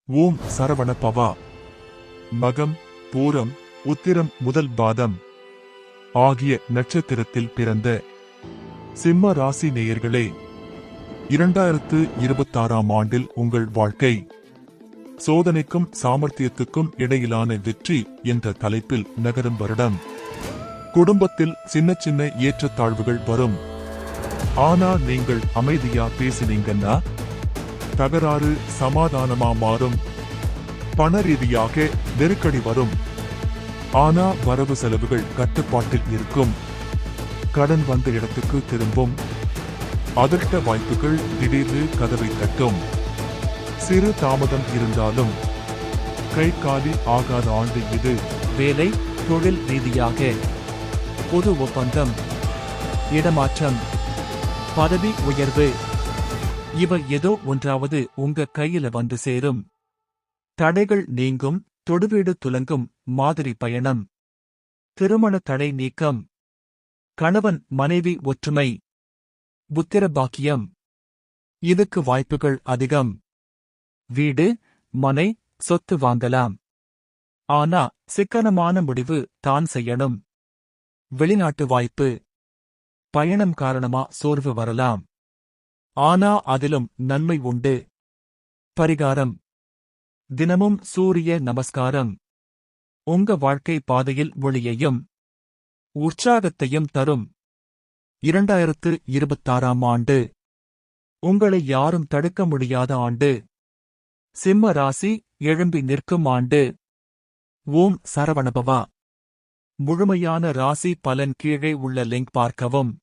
ஓம் சரவண பவா. மகம், பூரம், உத்திரம் முதல் பாதம் ஆகிய நட்சத்திரத்தில் பிறந்த சிம்ம ராசி நேயர்களே, 2026ஆம் ஆண்டில் உங்கள் வாழ்க்கை சோதனைக்கும் சாமர்த்தியத்துக்கும் இடையிலான வெற்றி என்ற தலைப்பில் நகரும் வருடம். குடும்பத்தில் சின்ன சின்ன ஏற்றத்தாழ்வுகள் வரும். ஆனா நீங்கள் அமைதியா பேசினீங்கன்னா தகராறு சமாதானமா மாறும். பண ரீதியாக நெருக்கடி வரும். ஆனா வரவு செலவுகள் கட்டுப்பாட்டில் இருக்கும். கடன் வந்த இடத்துக்கு திரும்பும். அதிர்ஷ்ட வாய்ப்புகள் திடீர்னு கதவை தட்டும். சிறு தாமதம் இருந்தாலும் கை காலி ஆகாத ஆண்டு இது. வேலை, தொழில் ரீதியாக பொது ஒப்பந்தம், இடமாற்றம், பதவி உயர்வு, இவை ஏதோ ஒன்றாவது உங்க கையில வந்து சேரும். தடைகள் நீங்கும். தொடுவீடு துலங்கும் மாதிரி பயணம். திருமண தடை நீக்கம். கணவன் மனைவி ஒற்றுமை. புத்திர பாக்கியம். இதுக்கு வாய்ப்புகள் அதிகம். வீடு, மனை, சொத்து வாங்கலாம். ஆனா சிக்கனமான முடிவு தான் செய்யணும். வெளிநாட்டு வாய்ப்பு. பயணம் காரணமா சோர்வு வரலாம். ஆனா அதிலும் நன்மை உண்டு. பரிகாரம்: தினமும் சூரிய நமஸ்காரம் உங்க வாழ்க்கை பாதையில் ஒளியையும் உற்சாகத்தையும் தரும். 2026ஆம் ஆண்டு உங்களை யாரும் தடுக்க முடியாத ஆண்டு. சிம்ம ராசி எழும்பி நிற்கும் ஆண்டு. ஓம் சரவணபவா. முழுமையான ராசி பலன் கீழே உள்ள லிங்க் பார்க்கவும்.